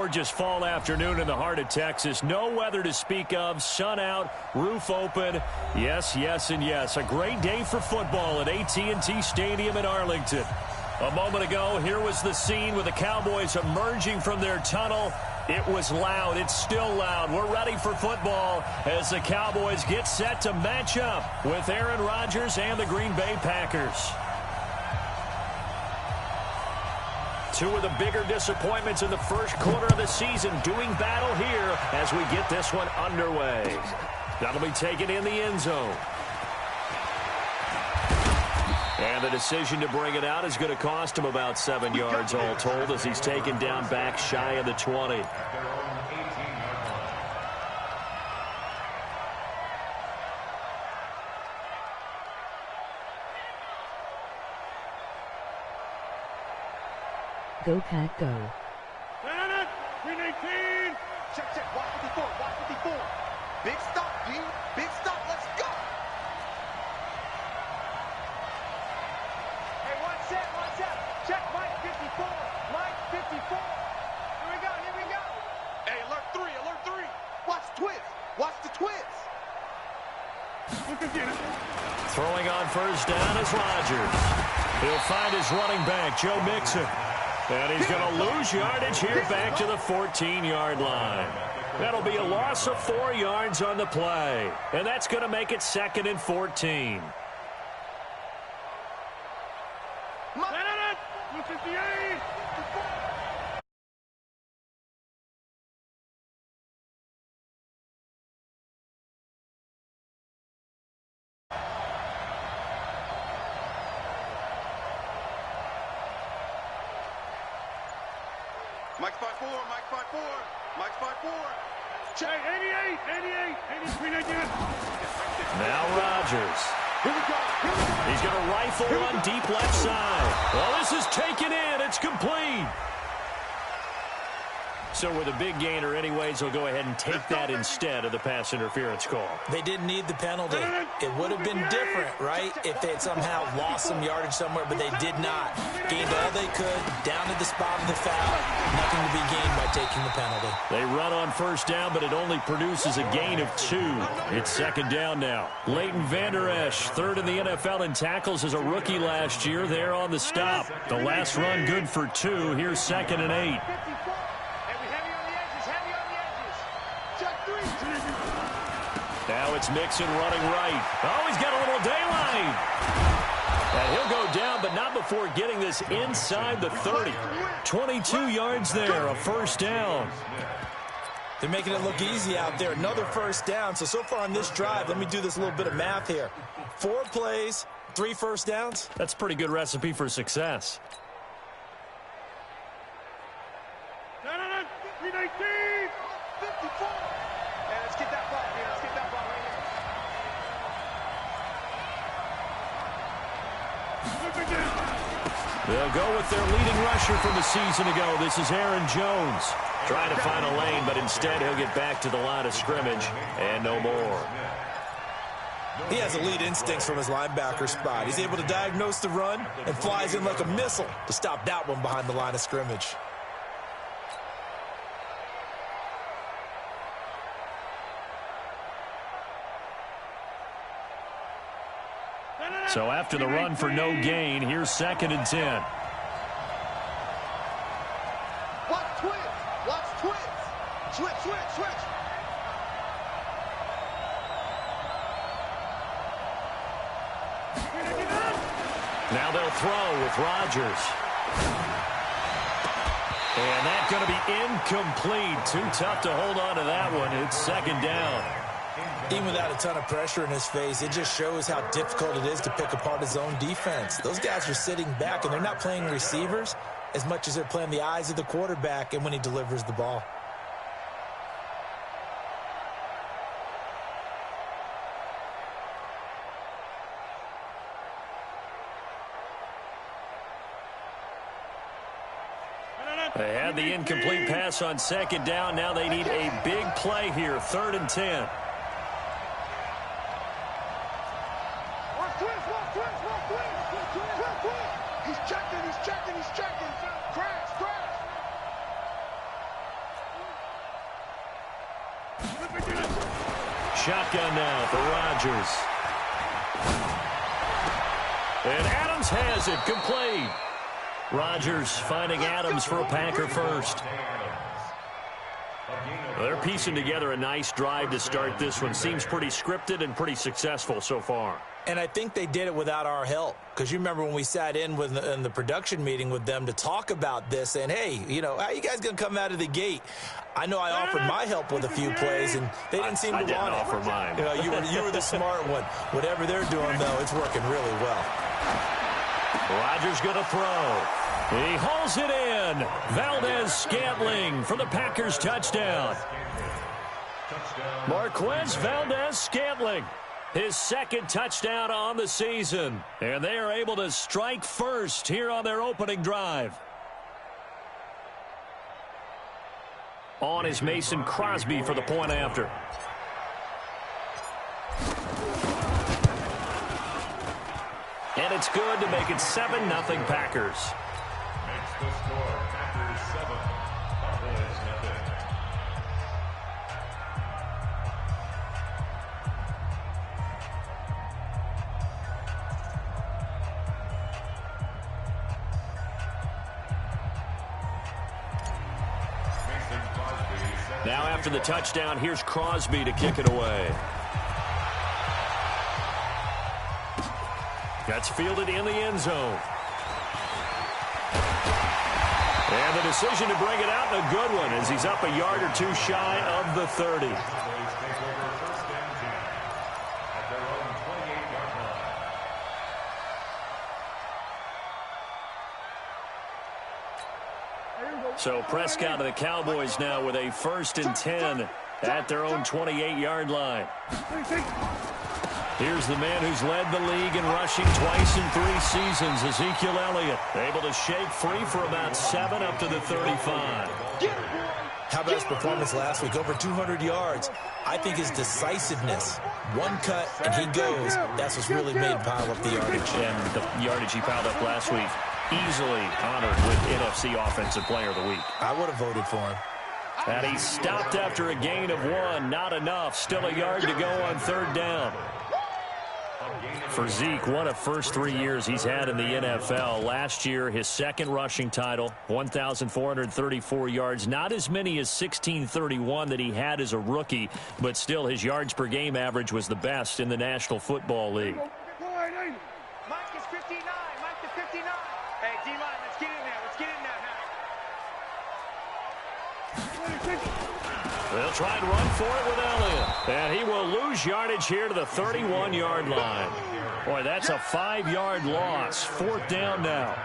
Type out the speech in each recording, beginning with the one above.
gorgeous fall afternoon in the heart of Texas. No weather to speak of. Sun out, roof open. Yes, yes, and yes. A great day for football at AT&T Stadium in Arlington. A moment ago, here was the scene with the Cowboys emerging from their tunnel. It was loud. It's still loud. We're ready for football as the Cowboys get set to match up with Aaron Rodgers and the Green Bay Packers. Two of the bigger disappointments in the first quarter of the season doing battle here as we get this one underway. That'll be taken in the end zone. And the decision to bring it out is going to cost him about 7 yards all told as he's taken down back shy of the 20. Go Pack Go. 319. Check, check. Watch 54. Watch 54. Big stop, D. Big stop. Let's go. Hey, one set. Check, Mike 54. Mike 54. Here we go. Hey, alert 3. Watch twist. Watch the twist. Throwing on first down is Rodgers. He'll find his running back, Joe Mixon. And he's going to lose yardage here back to the 14-yard line. That'll be a loss of 4 yards on the play. And that's going to make it 2nd and 14. Mike 5-4. Mike 5-4. Check. 88. Now Rodgers. Here we go. He's going to rifle one deep left side. Well, this is taken in. It's complete. So with a big gainer anyways, they'll go ahead and take that instead of the pass interference call. They didn't need the penalty. It would have been different, right, if they had somehow lost some yardage somewhere, but they did not. Gained all they could, down to the spot of the foul. Nothing to be gained by taking the penalty. They run on first down, but it only produces a gain of 2. It's 2nd down now. Leighton Vander Esch, 3rd in the NFL in tackles as a rookie last year. There on the stop. The last run good for 2. Here's 2nd and 8. Now it's Mixon running right. Oh, he's got a little daylight. And he'll go down, but not before getting this inside the 30. 22 yards there, a first down. They're making it look easy out there. Another first down. So far on this drive, let me do this little bit of math here. 4 plays, 3 first downs. That's a pretty good recipe for success. 319. 54. And let's get that ball. Let's get that ball right here. They'll go with their leading rusher from the season ago. This is Aaron Jones. Trying to find a lane, but instead he'll get back to the line of scrimmage and no more. He has elite instincts from his linebacker spot. He's able to diagnose the run and flies in like a missile to stop that one behind the line of scrimmage. So after the run for no gain, here's 2nd and 10. Watch twist. Switch. Now they'll throw with Rodgers. And that's going to be incomplete. Too tough to hold on to that one. It's 2nd down. Even without a ton of pressure in his face, it just shows how difficult it is to pick apart his own defense. Those guys are sitting back, and they're not playing receivers as much as they're playing the eyes of the quarterback and when he delivers the ball. They had the incomplete pass on 2nd down. Now they need a big play here, 3rd and 10. He's checking. Crash. Shotgun now for Rodgers. And Adams has it, complete. Rodgers finding Adams for a Packer first. Well, they're piecing together a nice drive to start this one. Seems pretty scripted and pretty successful so far. And I think they did it without our help. Because you remember when we sat in the production meeting with them to talk about this, and hey, you know, how you guys going to come out of the gate? I know I offered my help with a few plays, and they didn't seem to want it. I didn't offer mine. You know, you were the smart one. Whatever they're doing, though, it's working really well. Rodgers going to throw. He hauls it in. Valdez-Scantling for the Packers touchdown. Marquez Valdez-Scantling, his second touchdown on the season. And they are able to strike first here on their opening drive. On is Mason Crosby for the point after. And it's good to make it 7-0 Packers. Makes the score Packers 7, Cowboys nothing. Now after the touchdown, here's Crosby to kick it away. That's fielded in the end zone. And the decision to bring it out, a good one, as he's up a yard or two shy of the 30. So Prescott and the Cowboys now with a 1st and 10 at their own 28-yard line. Here's the man who's led the league in rushing twice in 3 seasons, Ezekiel Elliott. Able to shake free for about 7 up to the 35. How about his performance last week? Over 200 yards. I think his decisiveness. One cut, and he goes. That's what's really made him pile up the yardage. And the yardage he piled up last week, easily honored with NFC Offensive Player of the Week. I would have voted for him. And he stopped after a gain of 1. Not enough. Still a yard to go on 3rd down. For Zeke, one of first 3 years he's had in the NFL. Last year, his 2nd rushing title, 1,434 yards. Not as many as 1,631 that he had as a rookie, but still his yards per game average was the best in the National Football League. Mike is 59. Mike is 59. Hey, D-line, let's get in there. Let's get in there now. They'll try and run for it with Elliott. And he will lose yardage here to the 31-yard line. Boy, that's a 5-yard loss. 4th down now.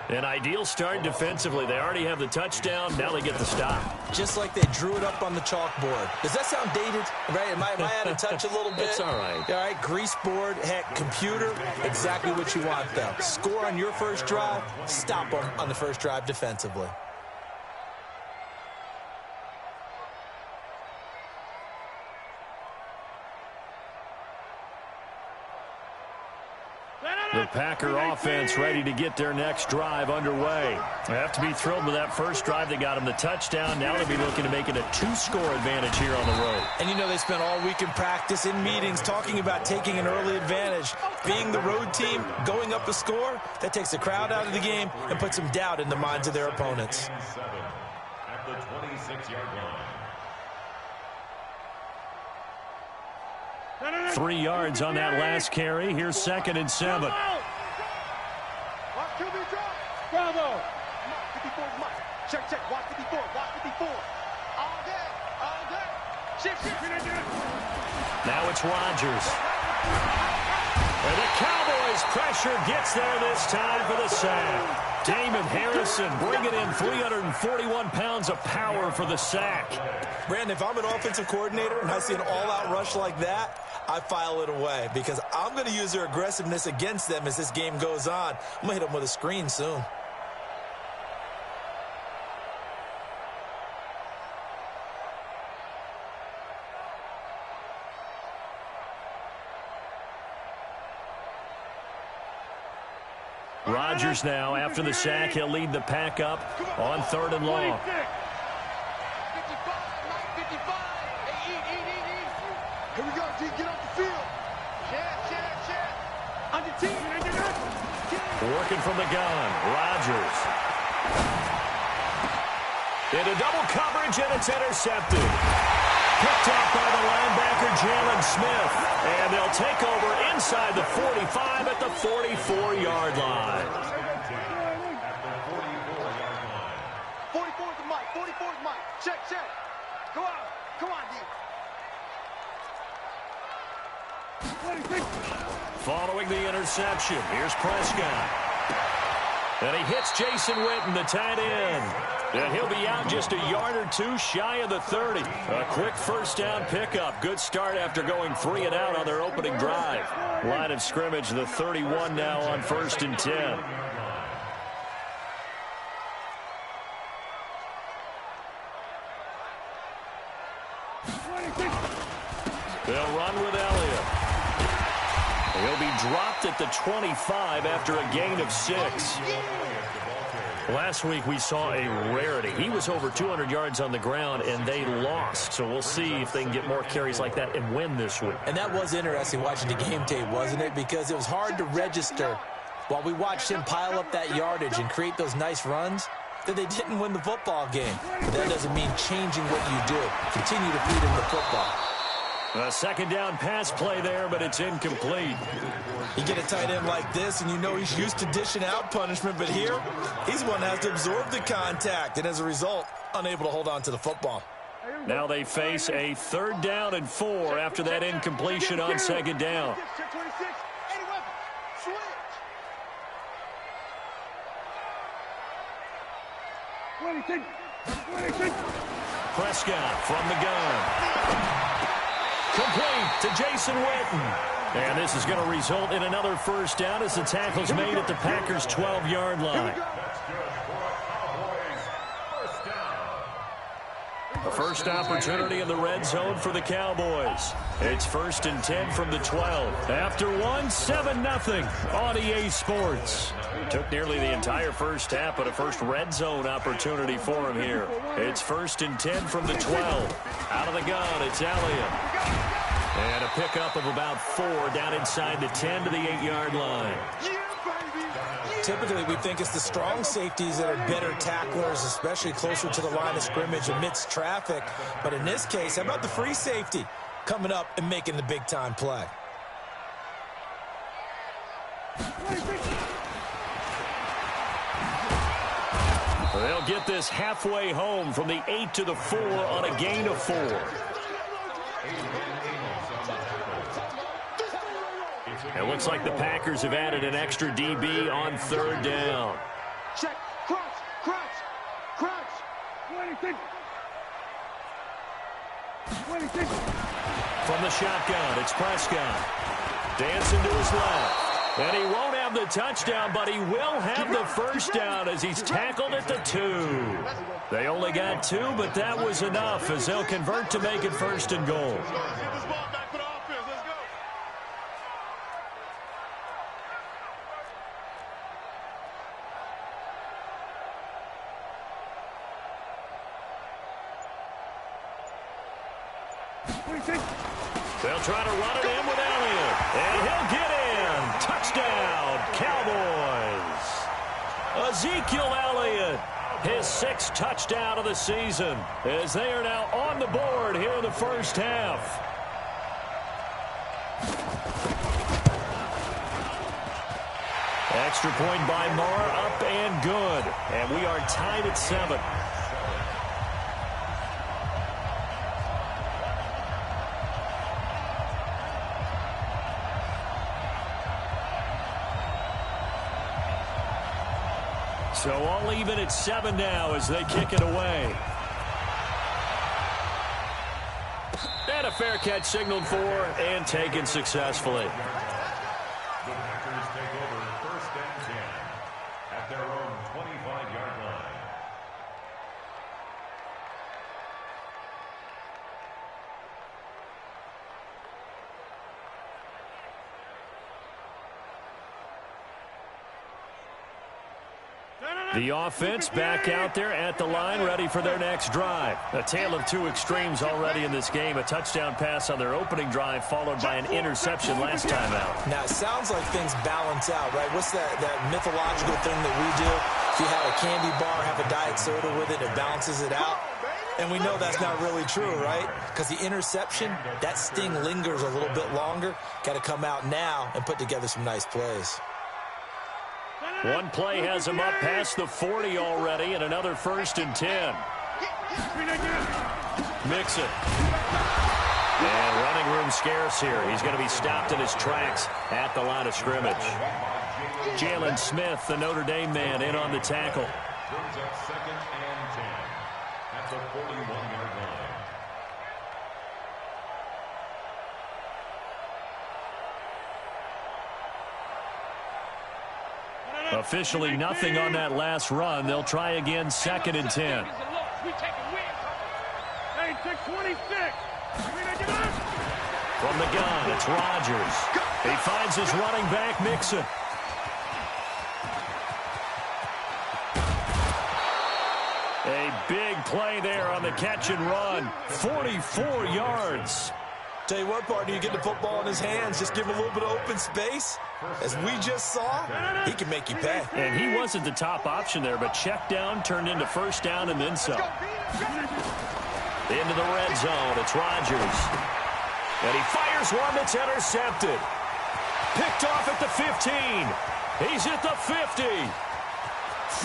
An ideal start defensively. They already have the touchdown. Now they get the stop. Just like they drew it up on the chalkboard. Does that sound dated? Right? Am I out of touch a little bit? It's all right. All right, grease board, heck, computer, exactly what you want, though. Score on your first drive, stop them on the first drive defensively. The Packer offense ready to get their next drive underway. They have to be thrilled with that first drive that got them the touchdown. Now they'll be looking to make it a 2-score advantage here on the road. And you know they spent all week in practice, in meetings, talking about taking an early advantage. Being the road team, going up a score, that takes the crowd out of the game and puts some doubt in the minds of their opponents. 7 at the 26-yard line. 3 yards on that last carry. Here's 2nd and 7. Watch QB drop. Bravo. 54 is Mike. Check, check. Watch 54. Watch 54. All day. All day. Shift, shift. Now it's Rodgers. And the Cowboys pressure gets there this time for the sack. Damon Harrison bringing in 341 pounds of power for the sack. Brandon, if I'm an offensive coordinator and I see an all-out rush like that, I file it away because I'm going to use their aggressiveness against them as this game goes on. I'm going to hit them with a screen soon. Rodgers now, after the sack, he'll lead the pack up on 3rd and long. 55, Mike 55. Hey, eat. Here we go, D. Get off the field. Shit. On your team. Working from the gun. Rodgers. Into double coverage, and it's intercepted. Picked up by the linebacker, Jalen Smith. And they'll take over inside the 45 at the 44-yard line. 44's the mic. 44's the mic. Check. Go on. Come on, D. Following the interception, here's Prescott. And he hits Jason Witten, the tight end. And he'll be out just a yard or two shy of the 30. A quick first down pickup. Good start after going 3 and out on their opening drive. Line of scrimmage, the 31 now on 1st and 10. They'll run with Elliott. He'll be dropped at the 25 after a gain of 6. Last week we saw a rarity. He was over 200 yards on the ground, and they lost. So we'll see if they can get more carries like that and win this week. And that was interesting watching the game tape, wasn't it? Because it was hard to register while we watched him pile up that yardage and create those nice runs that they didn't win the football game. But that doesn't mean changing what you do. Continue to feed him the football. A second down pass play there, but it's incomplete. You get a tight end like this, and you know he's used to dishing out punishment, but here, he's the one that has to absorb the contact, and as a result, unable to hold on to the football. Now they face a 3rd down and 4 after that incompletion on 2nd down. Check 26. 81. Switch. 26. Prescott from the gun. Complete to Jason Witten. And this is going to result in another first down as the tackle's made at the Packers' 12-yard line. A first opportunity in the red zone for the Cowboys. It's 1st and 10 from the 12. After 7-0 on EA Sports. Took nearly the entire first half, but a first red zone opportunity for him here. It's 1st and 10 from the 12. Out of the gun, it's Elliott. And a pickup of about 4 down inside the 10 to the 8-yard line. Typically, we think it's the strong safeties that are better tacklers, especially closer to the line of scrimmage amidst traffic. But in this case, how about the free safety coming up and making the big-time play? They'll get this halfway home from the 8 to the 4 on a gain of 4. It looks like the Packers have added an extra DB on 3rd down. Check. Crunch. 26. From the shotgun, it's Prescott. Dancing to his left. And he won't have the touchdown, but he will have the first down as he's tackled at the 2. They only got 2, but that was enough as they'll convert to make it 1st and goal. They'll try to run it in with Elliott. And he'll get in. Touchdown, Cowboys. Ezekiel Elliott, his 6th touchdown of the season, as they are now on the board here in the first half. Extra point by Marr, up and good. And we are tied at 7. So all even at 7 now as they kick it away. And a fair catch signaled for and taken successfully. The Packers take over 1st and 10 at their own 25-yard line. No. The offense back out there at the line, ready for their next drive. A tale of two extremes already in this game. A touchdown pass on their opening drive, followed by an interception last time out. Now, it sounds like things balance out, right? What's that mythological thing that we do? If you have a candy bar, have a diet soda with it, it balances it out. And we know that's not really true, right? Because the interception, that sting lingers a little bit longer. Got to come out now and put together some nice plays. One play has him up past the 40 already, and another 1st and 10. Mixon. And running room scarce here. He's going to be stopped in his tracks at the line of scrimmage. Jalen Smith, the Notre Dame man, in on the tackle. Brings up 2nd and 10 at the 41-yard line. Officially nothing on that last run. They'll try again, 2nd and 10. From the gun, it's Rodgers. He finds his running back, Mixon. A big play there on the catch and run. 44 yards. Tell you what, partner, you get the football in his hands, just give him a little bit of open space. As we just saw, he can make you pay. And he wasn't the top option there, but check down turned into 1st down and then some. Into the red zone, it's Rodgers. And he fires one that's intercepted. Picked off at the 15. He's at the 50.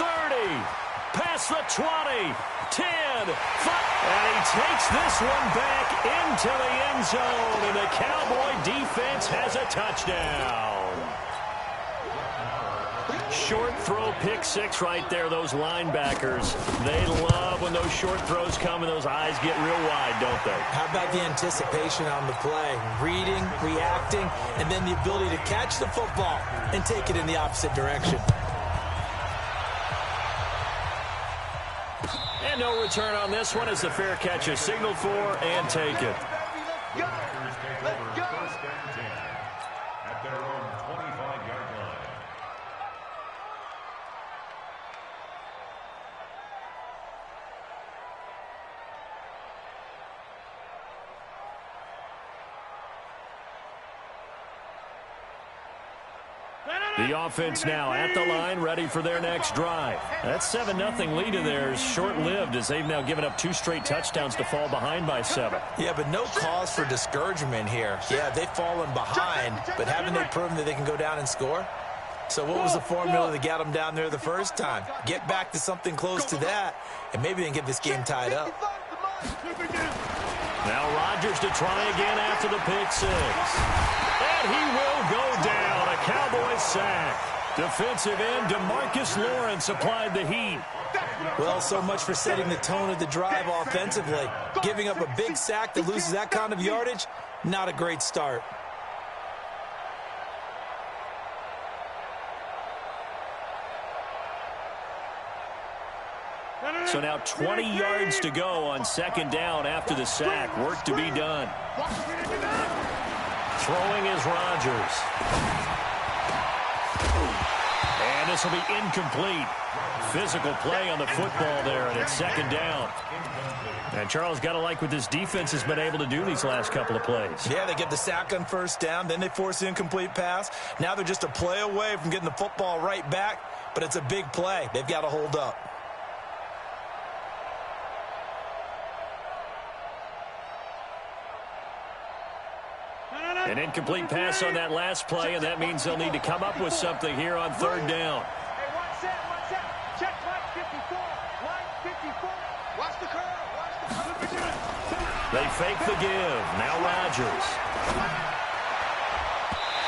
30. Past the 20. 10, 5, and he takes this one back into the end zone, and the Cowboy defense has a touchdown. Short throw, pick 6 right there. Those linebackers, they love when those short throws come and those eyes get real wide, don't they? How about the anticipation on the play? Reading, reacting, and then the ability to catch the football and take it in the opposite direction. And no return on this one as the fair catch is signaled for and taken. Packers take over 1st and 10 at their own 25-yard line. The offense now at the line, ready for their next drive. That 7-0 lead of theirs short-lived as they've now given up 2 straight touchdowns to fall behind by 7. Yeah, but no cause for discouragement here. Yeah, they've fallen behind, but haven't they proven that they can go down and score? So what was the formula that got them down there the first time? Get back to something close to that, and maybe they can get this game tied up. Now Rodgers to try again after the pick 6. And he will go down. A Cowboy sack. Defensive end DeMarcus Lawrence applied the heat. Well, so much for setting the tone of the drive offensively. Giving up a big sack that loses that kind of yardage, not a great start. So now 20 yards to go on 2nd down after the sack. Work to be done. Throwing is Rodgers. And this will be incomplete. Physical play on the football there, and it's 2nd down. And Charles, got to like what this defense has been able to do these last couple of plays. Yeah, they get the sack on 1st down, then they force the incomplete pass. Now they're just a play away from getting the football right back, but it's a big play. They've got to hold up. An incomplete pass on that last play, and that means they'll need to come up with something here on 3rd down. Hey, watch that. Check line 54. Line 54. Watch the curve. Watch the curve. They fake the give. Now Rodgers.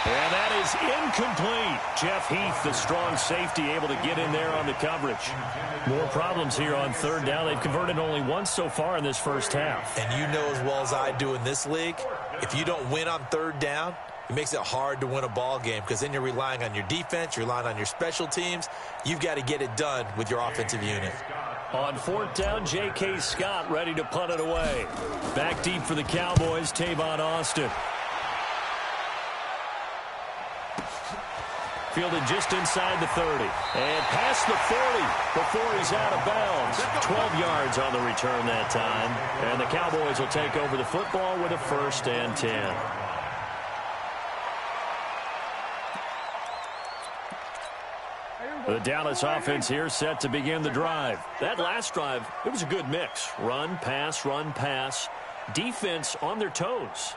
And that is incomplete. Jeff Heath, the strong safety, able to get in there on the coverage. More problems here on 3rd down. They've converted only once so far in this first half. And you know as well as I do in this league, if you don't win on 3rd down, it makes it hard to win a ball game because then you're relying on your defense, you're relying on your special teams. You've got to get it done with your offensive unit. On 4th down, J.K. Scott ready to punt it away. Back deep for the Cowboys, Tavon Austin. fielded just inside the 30. And past the 40 before he's out of bounds. 12 yards on the return that time. And the Cowboys will take over the football with a 1st and 10. The Dallas offense here set to begin the drive. That last drive, it was a good mix. Run, pass, defense on their toes.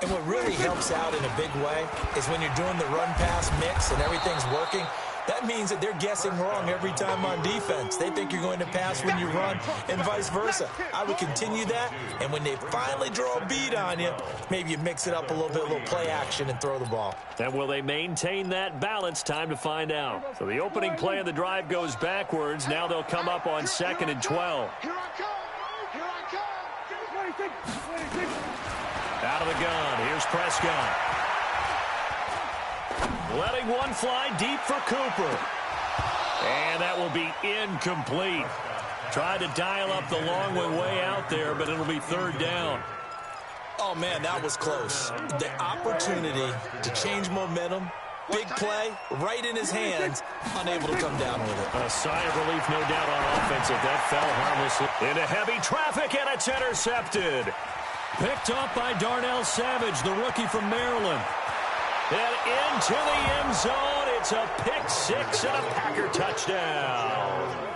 And what really helps out in a big way is when you're doing the run-pass mix and everything's working, that means that they're guessing wrong every time on defense. They think you're going to pass when you run and vice versa. I would continue that, and when they finally draw a beat on you, maybe you mix it up a little play action and throw the ball. And will they maintain that balance? Time to find out. So the opening play of the drive goes backwards. Now they'll come up on 2nd and 12. Here I come! Here I come! 26! Out of the gun, here's Prescott. Letting one fly deep for Cooper. And that will be incomplete. Tried to dial up the long one way out there, but it'll be 3rd down. Oh, man, that was close. The opportunity to change momentum, big play, right in his hands, unable to come down with it. A sigh of relief, no doubt, on offense if that fell harmlessly. Into heavy traffic, and it's intercepted. Picked up by Darnell Savage, the rookie from Maryland. And into the end zone. It's a pick 6 and a Packer touchdown.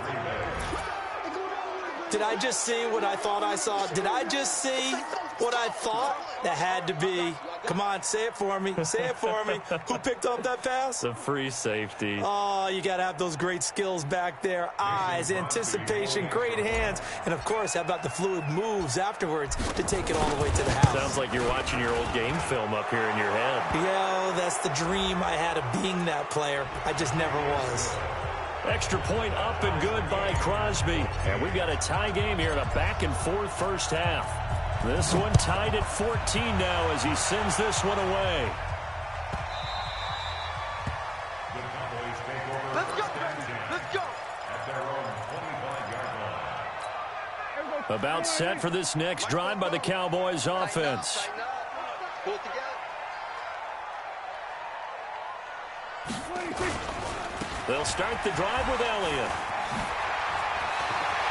Did I just see what I thought I saw? Did I just see what I thought? That had to be. Come on, say it for me. Say it for me. Who picked up that pass? The free safety. Oh, you got to have those great skills back there. Eyes, anticipation, great hands. And, of course, how about the fluid moves afterwards to take it all the way to the house? Sounds like you're watching your old game film up here in your head. Yeah, that's the dream I had of being that player. I just never was. Extra point up and good by Crosby. And we've got a tie game here in a back-and-forth first half. This one tied at 14 now as he sends this one away. Let's go, baby. Let's go. At their own 25-yard line. About set for this next drive by the Cowboys offense. Pull it together. They'll start the drive with Elliott.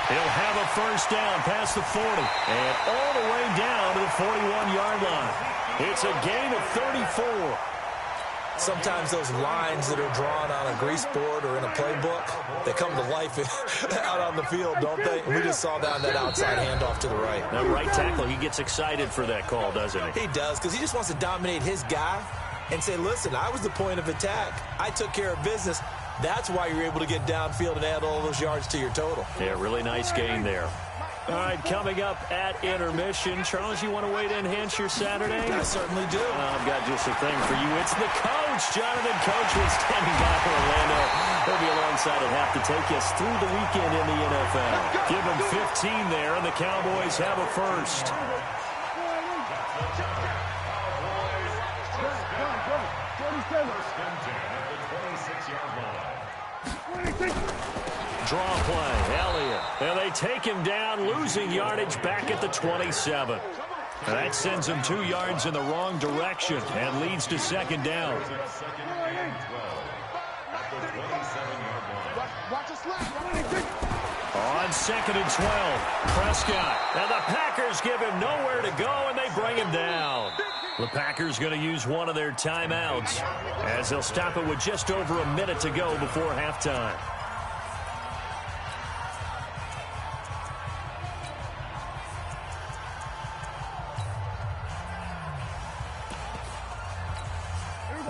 He'll have a 1st down past the 40 and all the way down to the 41-yard line. It's a gain of 34. Sometimes those lines that are drawn on a grease board or in a playbook, they come to life out on the field, don't they? We just saw that outside handoff to the right. That right tackle, he gets excited for that call, doesn't he? He does, because he just wants to dominate his guy and say, listen, I was the point of attack. I took care of business. That's why you're able to get downfield and add all those yards to your total. Yeah, really nice gain there. All right, coming up at intermission. Charles, you want to wait to enhance your Saturday? I certainly do. I've got just a thing for you. It's the coach, Jonathan Coachman, standing by for Orlando. He'll be alongside at half to take us through the weekend in the NFL. Give him 15 there, and the Cowboys have a 1st. Draw play, Elliott. And they take him down, losing yardage back at the 27. And that sends him 2 yards in the wrong direction and leads to 2nd down. On 2nd and 12, Prescott. And the Packers give him nowhere to go, and they bring him down. The Packers going to use one of their timeouts as they'll stop it with just over a minute to go before halftime.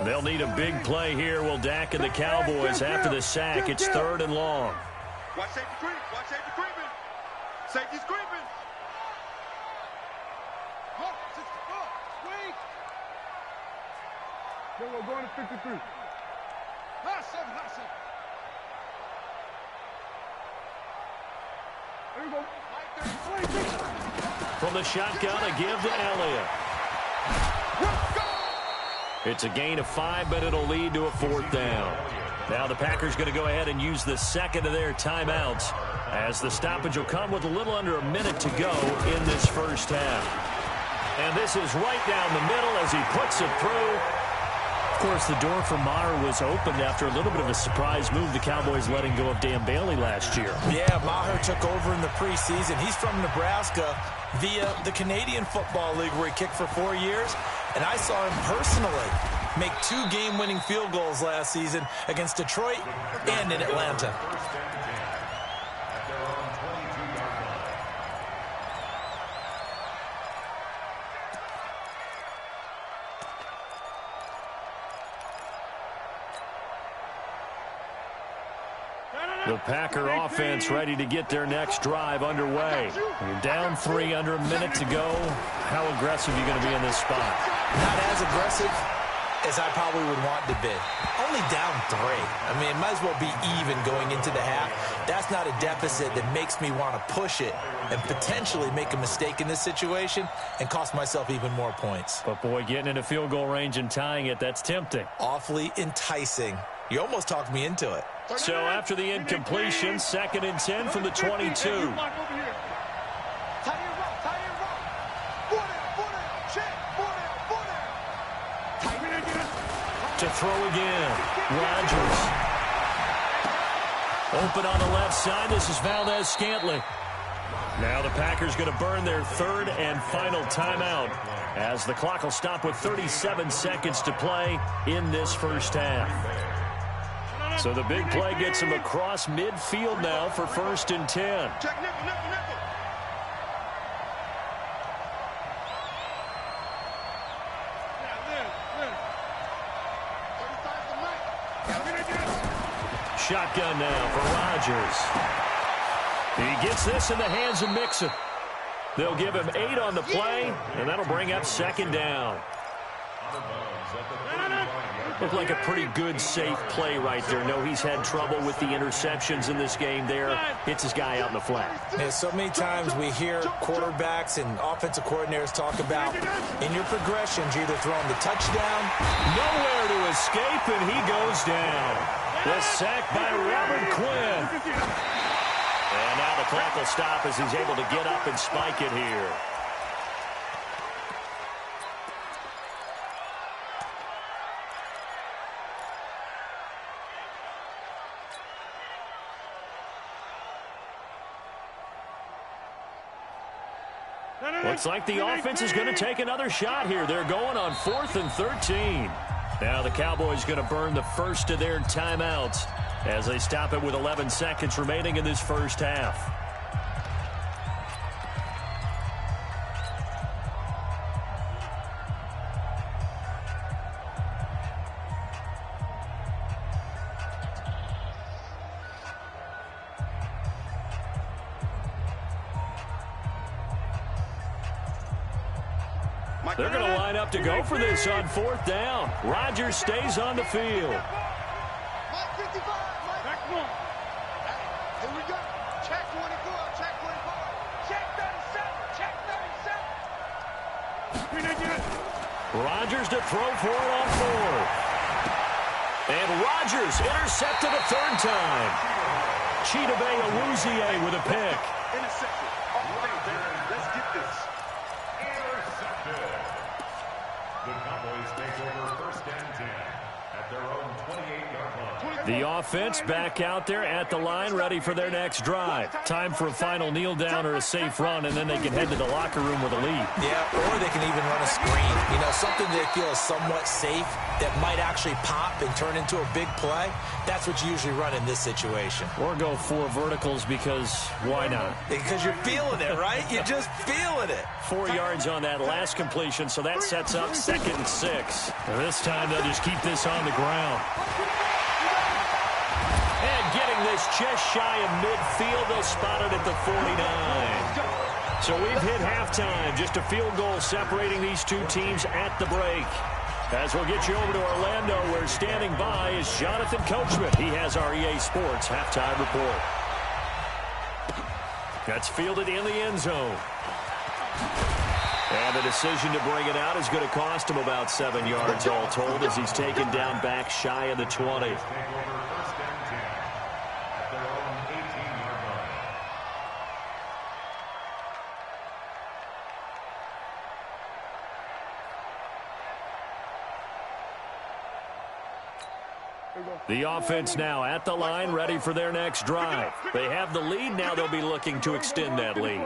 They'll need a big play here. Will Dak and the Cowboys after the sack. It's 3rd and long. Watch safety creep. Watch safety creeping. Safety's creeping. We're going to 53. Not 7, not 7. There you go. From the shotgun, a give to Elliott. It's a gain of 5, but it'll lead to a 4th down. Now the Packers going to go ahead and use the 2nd of their timeouts as the stoppage will come with a little under a minute to go in this first half. And this is right down the middle as he puts it through. course, the door for Maher was opened after a little bit of a surprise move, the Cowboys letting go of Dan Bailey last year. Yeah, Maher took over in the preseason. He's from Nebraska via the Canadian Football League, where he kicked for 4 years. And I saw him personally make 2 game-winning field goals last season against Detroit and in Atlanta. The Packer offense ready to get their next drive underway. You're down 3 under a minute to go. How aggressive are you going to be in this spot? Not as aggressive as I probably would want to be. Only down 3. I mean, it might as well be even going into the half. That's not a deficit that makes me want to push it and potentially make a mistake in this situation and cost myself even more points. But, boy, getting into field goal range and tying it, that's tempting. Awfully enticing. You almost talked me into it. So after the incompletion, 2nd and 10 from the 22. To throw again. Rodgers. Open on the left side. This is Valdez-Scantling. Now the Packers going to burn their 3rd and final timeout as the clock will stop with 37 seconds to play in this first half. So the big play gets him across midfield now for 1st and 10. Shotgun now for Rodgers. He gets this in the hands of Mixon. They'll give him 8 on the play, and that'll bring up 2nd down. Looked like a pretty good, safe play right there. No, he's had trouble with the interceptions in this game there. Hits his guy out in the flat. Yeah, so many times we hear quarterbacks and offensive coordinators talk about in your progressions, you're either throwing the touchdown. Nowhere to escape, and he goes down. The sack by Robert Quinn. And now the clock will stop as he's able to get up and spike it here. Looks like the offense is going to take another shot here. They're going on 4th and 13. Now the Cowboys going to burn the first of their timeouts as they stop it with 11 seconds remaining in this first half. They're going to line up to go for this on 4th down. Rodgers stays on the field. Rodgers to throw for it on 4th. And Rodgers intercepted a 3rd time. Cgi-W5 with a pick. Intercepted. Let's get this. The Cowboys take over 1st and 10 at their own 28-yard line. The offense back out there at the line, ready for their next drive. Time for a final kneel down or a safe run, and then they can head to the locker room with a lead. Yeah, or they can even run a screen. You know, something they feel is somewhat safe that might actually pop and turn into a big play. That's what you usually run in this situation. Or go 4 verticals because why not? Because you're feeling it, right? You're just feeling it. 4 yards on that last completion, so that sets up 2nd and 6. And this time they'll just keep this on the ground. And getting this just shy of midfield, they'll spot it at the 49. So we've hit halftime. Just a field goal separating these two teams at the break. As we'll get you over to Orlando, where standing by is Jonathan Coachman. He has our EA Sports halftime report. That's fielded in the end zone. And the decision to bring it out is going to cost him about 7 yards all told as he's taken down back shy of the 20. The offense now at the line, ready for their next drive. They have the lead. Now they'll be looking to extend that lead.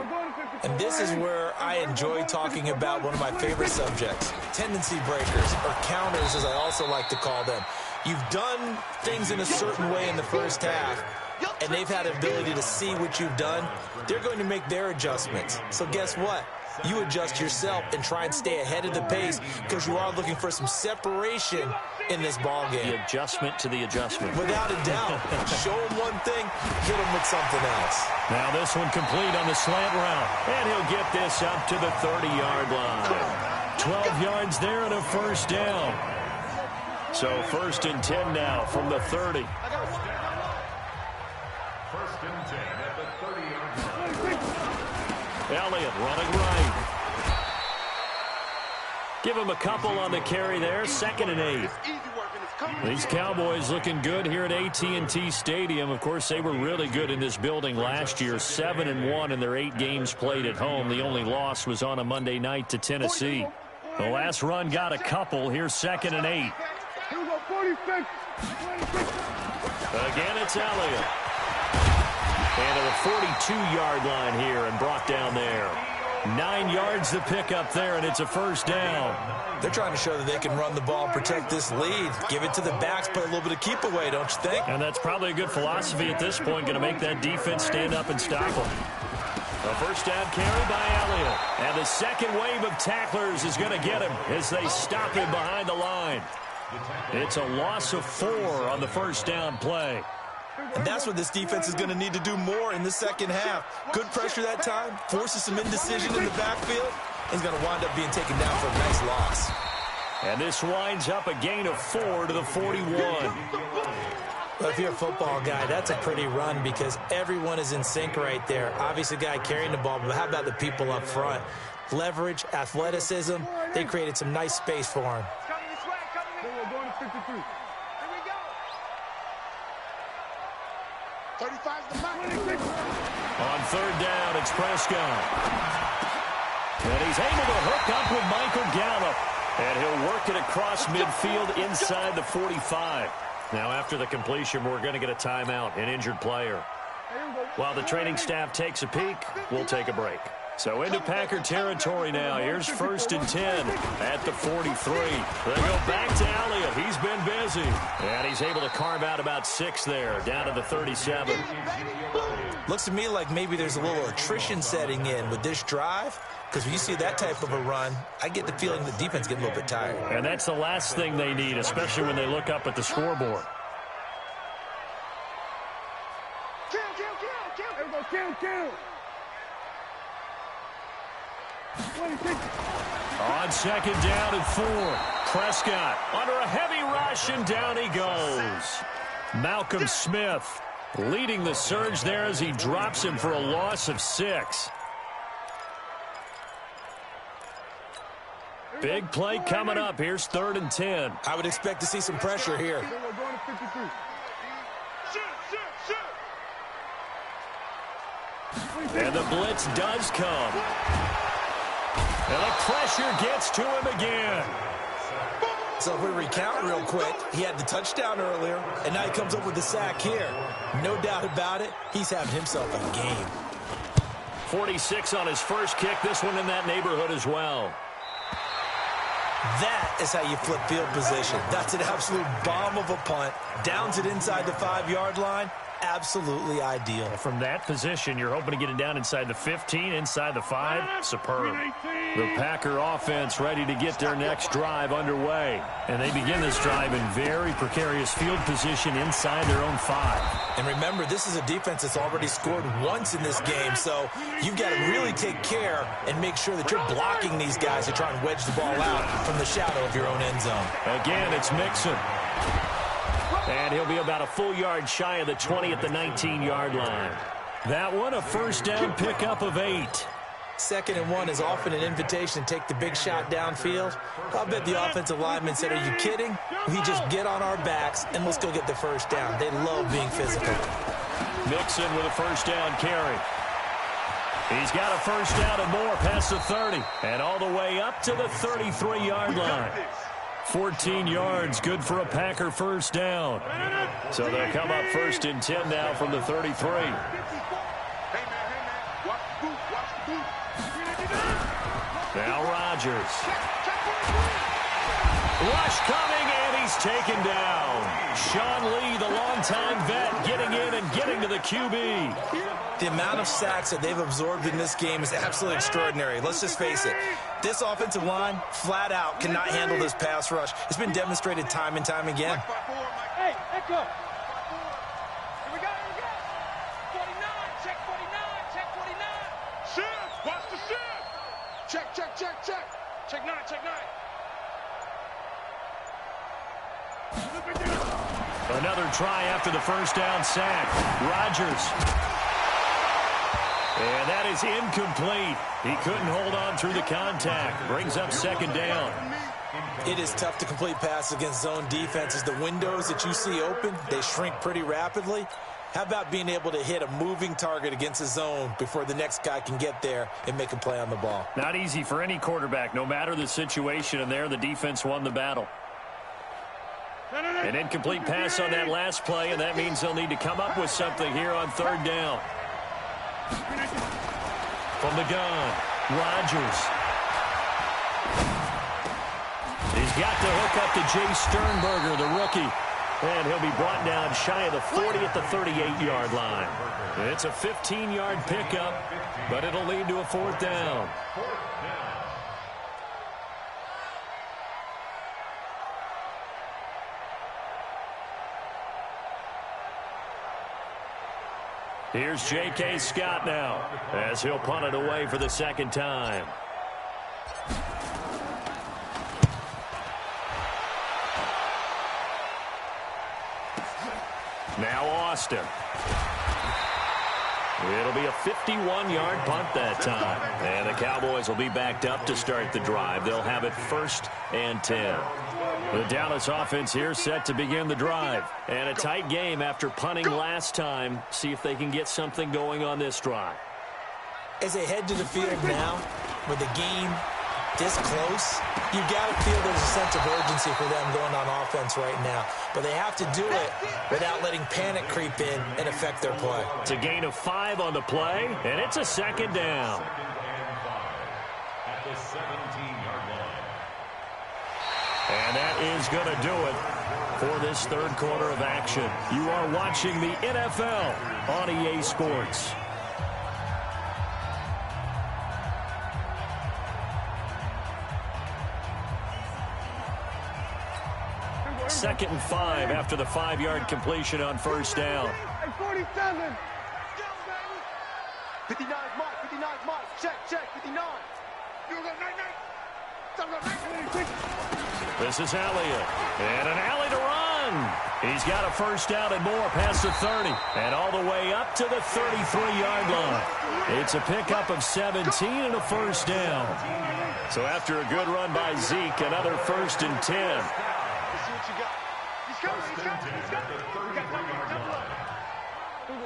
And this is where I enjoy talking about one of my favorite subjects, tendency breakers, or counters as I also like to call them. You've done things in a certain way in the first half, and they've had the ability to see what you've done. They're going to make their adjustments. So guess what? You adjust yourself and try and stay ahead of the pace because you are looking for some separation in this ball game. The adjustment to the adjustment. Without a doubt. Show them one thing, hit them with something else. Now this one complete on the slant route. And he'll get this up to the 30-yard line. 12 yards there and a first down. So 1st and 10 now from the 30. 1st and 10 at the 30-yard line. Elliott running right. Give him a couple on the carry there. 2nd and 8. These Cowboys looking good here at AT&T Stadium. Of course, they were really good in this building last year. 7-1 in their 8 games played at home. The only loss was on a Monday night to Tennessee. The last run got a couple. Here's 2nd and 8. Again, it's Elliott. And to the 42-yard line here and brought down there. 9 yards to pick up there, and it's a first down. They're trying to show that they can run the ball and protect this lead. Give it to the backs, play a little bit of keep away, don't you think? And that's probably a good philosophy at this point, going to make that defense stand up and stop them. A first down carry by Elliott. And the second wave of tacklers is going to get him as they stop him behind the line. It's a loss of 4 on the first down play. And that's what this defense is going to need to do more in the second half. Good pressure that time, forces some indecision in the backfield. He's going to wind up being taken down for a nice loss. And this winds up a gain of 4 to the 41. Well, if you're a football guy, that's a pretty run because everyone is in sync right there. Obviously, the guy carrying the ball, but how about the people up front? Leverage, athleticism, they created some nice space for him. On 3rd down, it's Prescott. And he's able to hook up with Michael Gallup. And he'll work it across midfield inside the 45. Now, after the completion, we're going to get a timeout, an injured player. While the training staff takes a peek, we'll take a break. So into Packer territory now. Here's 1st and 10 at the 43. They go back to Elliott. He's been busy. And he's able to carve out about 6 there, down to the 37. Looks to me like maybe there's a little attrition setting in with this drive. Because when you see that type of a run, I get the feeling the defense gets a little bit tired. And that's the last thing they need, especially when they look up at the scoreboard. Kill. On 2nd down and 4. Prescott under a heavy rush, and down he goes. Malcolm Smith leading the surge there as he drops him for a loss of 6. Big play coming up. Here's 3rd and 10. I would expect to see some pressure here. And the blitz does come. And the pressure gets to him again. So if we recount real quick, he had the touchdown earlier, and now he comes up with the sack here. No doubt about it, he's having himself a game. 46 on his first kick. This one in that neighborhood as well. That is how you flip field position. That's an absolute bomb of a punt. Downs it inside the 5-yard line. Absolutely ideal. From that position, you're hoping to get it down inside the 15, inside the 5. Superb. The Packer offense ready to get their next drive underway. And they begin this drive in very precarious field position inside their own 5. And remember, this is a defense that's already scored once in this game, so you've got to really take care and make sure that you're blocking these guys to try and wedge the ball out from the shadow of your own end zone. Again, it's Mixon. And he'll be about a full yard shy of the 20 at the 19-yard line. That one, a first down pickup of 8. 2nd and 1 is often an invitation to take the big shot downfield. I'll bet the offensive lineman said, are you kidding? We just get on our backs and let's go get the first down. They love being physical. Mixon with a first down carry. He's got a first down and more past the 30. And all the way up to the 33-yard line. 14 yards, good for a Packer first down. So they'll come up first and 10 now from the 33. Hey, man, watch the boot, watch the boot. Now Rodgers. Rush coming, and he's taken down. Sean Lee, the longtime vet, getting in and getting to the QB. The amount of sacks that they've absorbed in this game is absolutely extraordinary. Let's just face it. This offensive line, flat out, cannot handle this pass rush. It's been demonstrated time and time again. Hey, Echo. Here we go, here we go. 49, check 49, check 49. Shift, watch the shift. Check, check, check, check. Check 9, check 9. Another try after the first down sack. Rodgers. And that is incomplete. He couldn't hold on through the contact. Brings up second down. It is tough to complete passes against zone defenses. The windows that you see open, they shrink pretty rapidly. How about being able to hit a moving target against a zone before the next guy can get there and make a play on the ball? Not easy for any quarterback, no matter the situation, and there the defense won the battle. An incomplete pass on that last play, and that means they'll need to come up with something here on third down. From the gun, Rodgers. He's got to hook up to Jay Sternberger, the rookie. And he'll be brought down shy of the 40 at the 38-yard line. It's a 15-yard pickup, but it'll lead to a fourth down. Here's J.K. Scott now, as he'll punt it away for the second time. Now Austin. It'll be a 51-yard punt that time. And the Cowboys will be backed up to start the drive. They'll have it first and 10. The Dallas offense here set to begin the drive. And a tight game after punting last time. See if they can get something going on this drive. As they head to the field now, with the game this close, you got to feel there's a sense of urgency for them going on offense right now. But they have to do it without letting panic creep in and affect their play. It's a gain of 5 on the play, and it's a second down. At the 17-yard line. And that is going to do it for this third quarter of action. You are watching the NFL on EA Sports. Second and 5 after the 5-yard completion on first down. 47. 59 Mike, 59 Mike. Check, 59. This is Elliott. And an alley to run. He's got a first down and more past the 30. And all the way up to the 33-yard line. It's a pickup of 17 and a first down. So after a good run by Zeke, another first and 10. He's coming. We got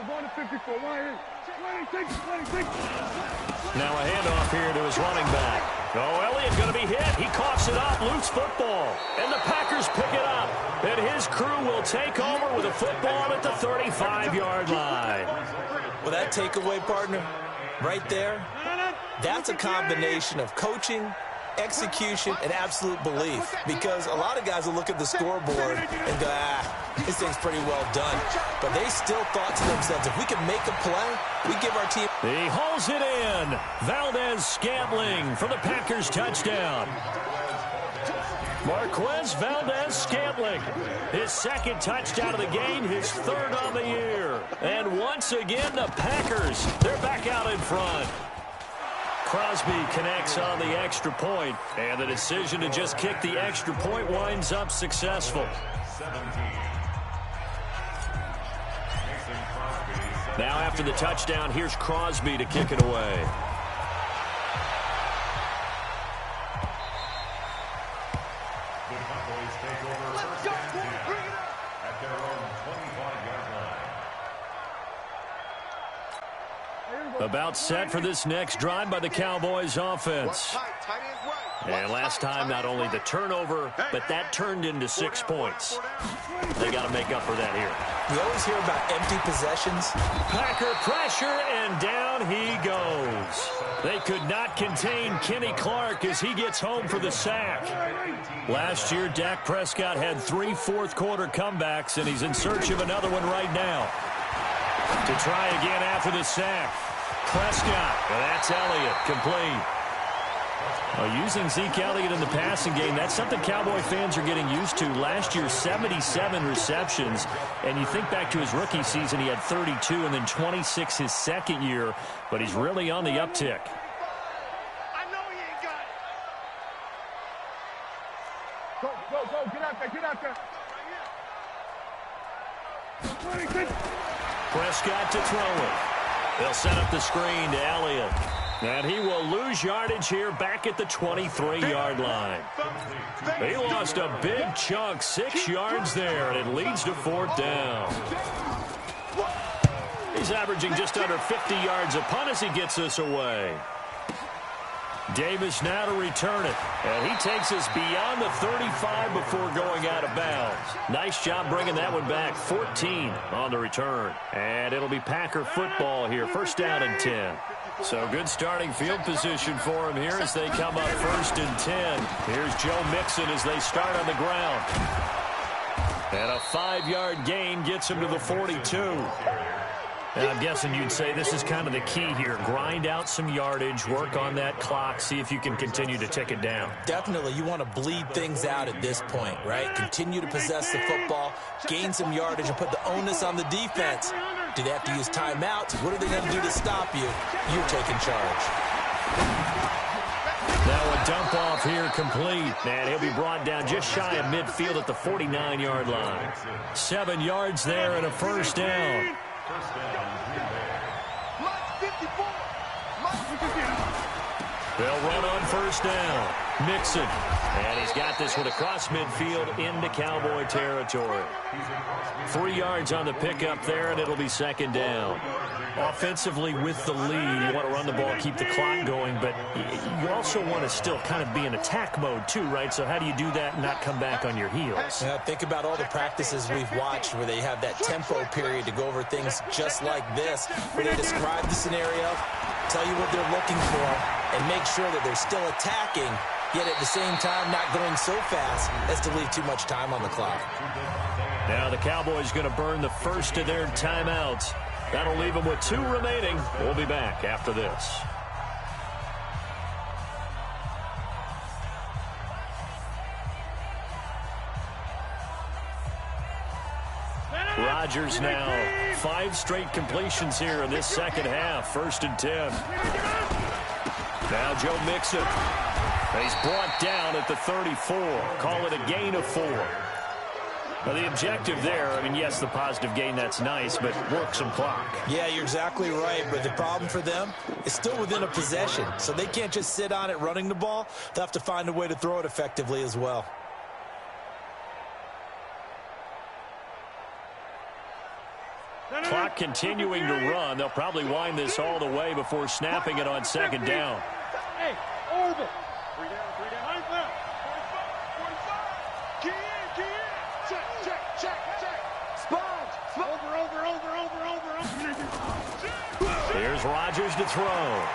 going to 54. 26. Now a handoff here to his running back. Oh, Elliott going to be hit. He coughs it up. Loose football. And the Packers pick it up. And his crew will take over with a football at the 35-yard line. Well, that takeaway, partner, right there, that's a combination of coaching, execution, and absolute belief. Because a lot of guys will look at the scoreboard and go, this thing's pretty well done. But they still thought to themselves, if we can make a play, we give our team. He hauls it in. Valdez-Scantling for the Packers touchdown. Marquez Valdez-Scantling, his second touchdown of the game, his third on the year. And once again, the Packers, they're back out in front. Crosby connects on the extra point, and the decision to just kick the extra point winds up successful. 17. Now after the touchdown, here's Crosby to kick it away. The Cowboys take over first and 10 at their own 25-yard line. A About set for this next drive by the Cowboys offense. And last time, not only the turnover, but that turned into 6 points. They got to make up for that here. We always hear about empty possessions. Packer pressure, and down he goes. They could not contain Kenny Clark as he gets home for the sack. Last year, Dak Prescott had 3 fourth-quarter comebacks, and he's in search of another one right now. To try again after the sack. Prescott, and that's Elliott, complete. Using Zeke Elliott in the passing game, that's something Cowboy fans are getting used to. Last year, 77 receptions, and you think back to his rookie season, he had 32 and then 26 his second year, but he's really on the uptick. I know he ain't got it. Go, get out there. Prescott to throw it. They'll set up the screen to Elliott. And he will lose yardage here back at the 23-yard line. He lost a big chunk, 6 yards there, and it leads to 4th down. He's averaging just under 50 yards a punt as he gets this away. Davis now to return it, and he takes us beyond the 35 before going out of bounds. Nice job bringing that one back. 14 on the return, and it'll be Packer football here. 1st down and 10. So good starting field position for him here as they come up 1st and 10. Here's Joe Mixon as they start on the ground. And a 5-yard gain gets him to the 42. And I'm guessing you'd say this is kind of the key here. Grind out some yardage, work on that clock, see if you can continue to tick it down. Definitely, you want to bleed things out at this point, right? Continue to possess the football, gain some yardage, and put the onus on the defense. Do they have to use timeouts? What are they going to do to stop you? You're taking charge. Now a dump off here complete, and he'll be brought down just shy of midfield at the 49-yard line. 7 yards there and a 1st down. They'll run on 1st down. Mixon. And he's got this one across midfield into Cowboy territory. 3 yards on the pickup there, and it'll be 2nd down. Offensively with the lead, you want to run the ball, keep the clock going, but you also want to still kind of be in attack mode too, right? So how do you do that and not come back on your heels? Yeah, think about all the practices we've watched where they have that tempo period to go over things just like this, where they describe the scenario, tell you what they're looking for, and make sure that they're still attacking, yet at the same time not going so fast as to leave too much time on the clock. Now the Cowboys going to burn the first of their timeouts. That'll leave them with 2 remaining. We'll be back after this. Rodgers now 5 straight completions here in this second half. 1st and 10. Now Joe Mixon. And he's brought down at the 34. Call it a gain of 4. Now, the objective there, I mean, yes, the positive gain, that's nice, but work some clock. Yeah, you're exactly right, but the problem for them is still within a possession, so they can't just sit on it running the ball. They'll have to find a way to throw it effectively as well. Clock continuing to run. They'll probably wind this all the way before snapping it on 2nd down. Hey, Orville. 3 down. 9 left. 45. Key in. Check. Sponge. Over. Here's Rodgers to throw.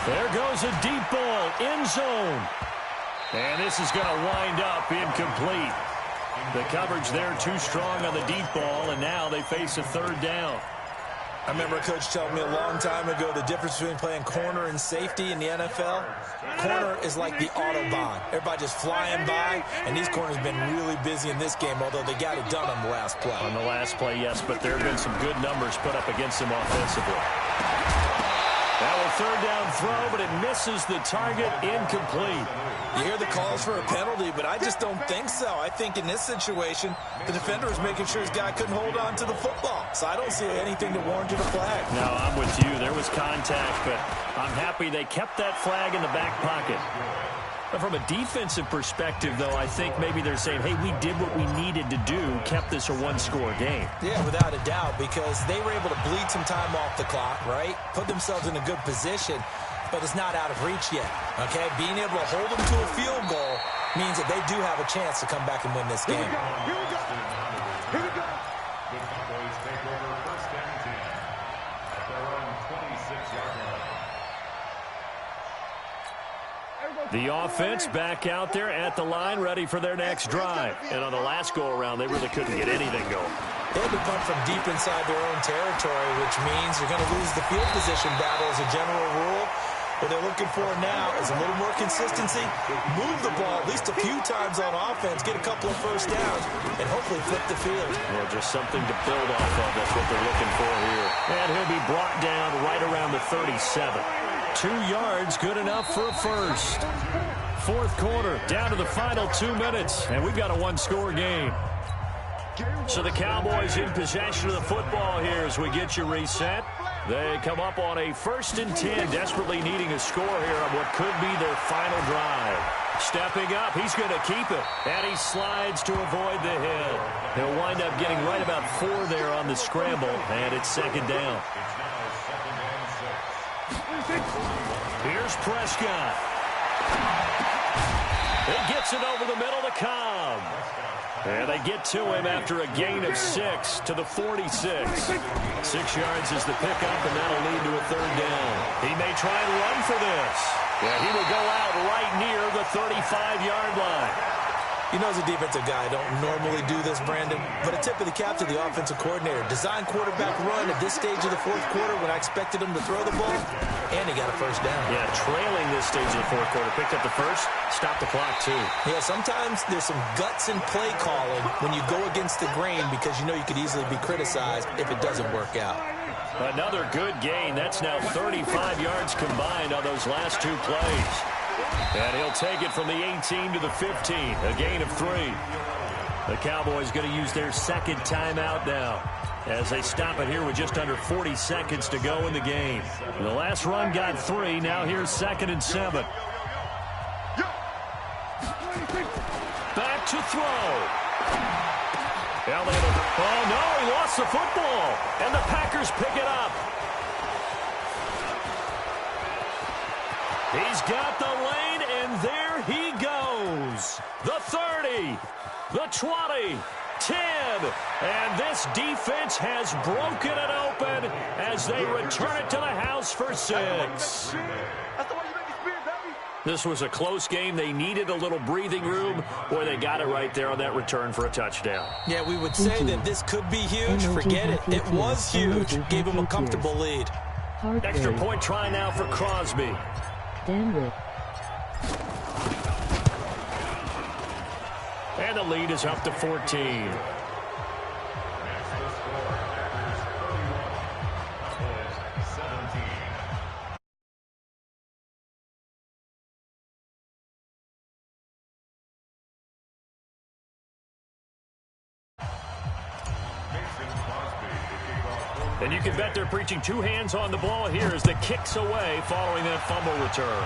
There goes a deep ball, end zone. And this is going to wind up incomplete. The coverage there too strong on the deep ball, and now they face a 3rd down. I remember a coach telling me a long time ago the difference between playing corner and safety in the NFL. Corner is like the Autobahn. Everybody just flying by, and these corners have been really busy in this game, although they got it done on the last play. On the last play, yes, but there have been some good numbers put up against them offensively. That was 3rd down throw, but it misses the target, incomplete. You hear the calls for a penalty, but I just don't think so. I think in this situation, the defender was making sure his guy couldn't hold on to the football. So I don't see anything that warranted a flag. No, I'm with you. There was contact, but I'm happy they kept that flag in the back pocket. And from a defensive perspective, though, I think maybe they're saying, hey, we did what we needed to do, kept this a one-score game. Yeah, without a doubt, because they were able to bleed some time off the clock, right? Put themselves in a good position, but it's not out of reach yet, okay? Being able to hold them to a field goal means that they do have a chance to come back and win this game. Here we go. Here we go. The Cowboys take over first and 10 at their own 26-yard line. The offense back out there at the line, ready for their next drive. And on the last go-around, they really couldn't get anything going. They had to punt from deep inside their own territory, which means you're going to lose the field position battle as a general rule. What they're looking for now is a little more consistency, move the ball at least a few times on offense, get a couple of first downs, and hopefully flip the field. Well, just something to build off of. That's what they're looking for here. And he'll be brought down right around the 37. 2 yards, good enough for a first. Fourth quarter, down to the final 2 minutes, and we've got a one-score game. So the Cowboys in possession of the football here as we get you reset. They come up on a 1st and 10, desperately needing a score here on what could be their final drive. Stepping up, he's going to keep it, and he slides to avoid the hit. He'll wind up getting right about 4 there on the scramble, and it's second down. Here's Prescott. He gets it over the middle to Cobb. And they get to him after a gain of 6 to the 46. 6 yards is the pickup, and that'll lead to a third down. He may try and run for this. Yeah, he will go out right near the 35-yard line. You know, as a defensive guy, I don't normally do this, Brandon, but a tip of the cap to the offensive coordinator. Design quarterback run at this stage of the fourth quarter when I expected him to throw the ball, and he got a first down. Yeah, trailing this stage of the fourth quarter. Picked up the first, stopped the clock, too. Yeah, sometimes there's some guts in play calling when you go against the grain because you know you could easily be criticized if it doesn't work out. Another good gain. That's now 35 yards combined on those last 2 plays. And he'll take it from the 18 to the 15, a gain of 3. The Cowboys going to use their second timeout now as they stop it here with just under 40 seconds to go in the game. The last run got 3. Now here's 2nd and 7. Back to throw. Oh, no, he lost the football. And the Packers pick it up. He's got the lane, and there he goes. The 30, the 20, 10. And this defense has broken it open as they return it to the house for 6. That's the way you make it spin, baby. This was a close game. They needed a little breathing room. Boy, they got it right there on that return for a touchdown. Yeah, we would say that this could be huge. Forget it. It was huge. Gave him a comfortable lead. Extra point try now for Crosby. Denver. And the lead is up to 14. And you can bet they're preaching 2 hands on the ball here as the kick's away following that fumble return.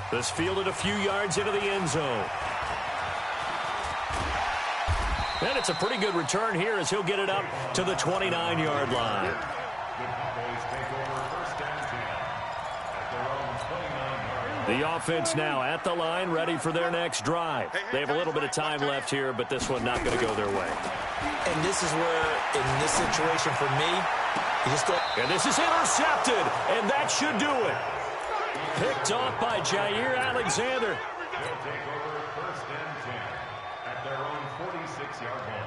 This fielded a few yards into the end zone. And it's a pretty good return here as he'll get it up to the 29-yard line. The offense now at the line, ready for their next drive. They have a little bit of time left here, but this one not going to go their way. And this is where, in this situation for me, you just don't... And this is intercepted, and that should do it. Picked off by Jair Alexander. They'll take over first and 10 at their own 46-yard line.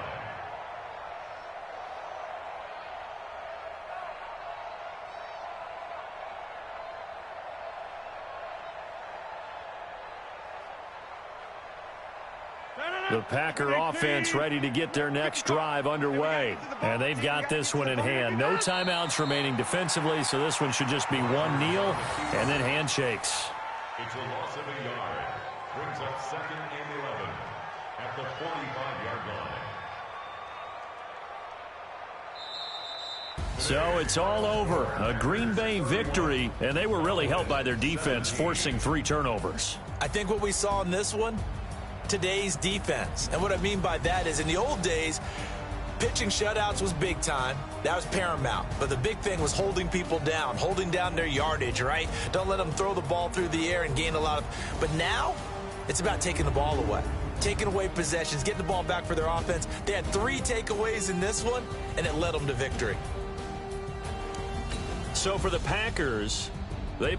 The Packer offense ready to get their next drive underway. And they've got this one in hand. No timeouts remaining defensively, so this one should just be one kneel and then handshakes. It's a loss of a yard. Brings up 2nd and 11 at the 45-yard line. So it's all over. A Green Bay victory, and they were really helped by their defense, forcing 3 turnovers. I think what we saw in this one, today's defense. And what I mean by that is in the old days, pitching shutouts was big time. That was paramount. But the big thing was holding people down, holding down their yardage, right? Don't let them throw the ball through the air and gain a lot of... But now, it's about taking the ball away. Taking away possessions, getting the ball back for their offense. They had 3 takeaways in this one, and it led them to victory. So for the Packers, they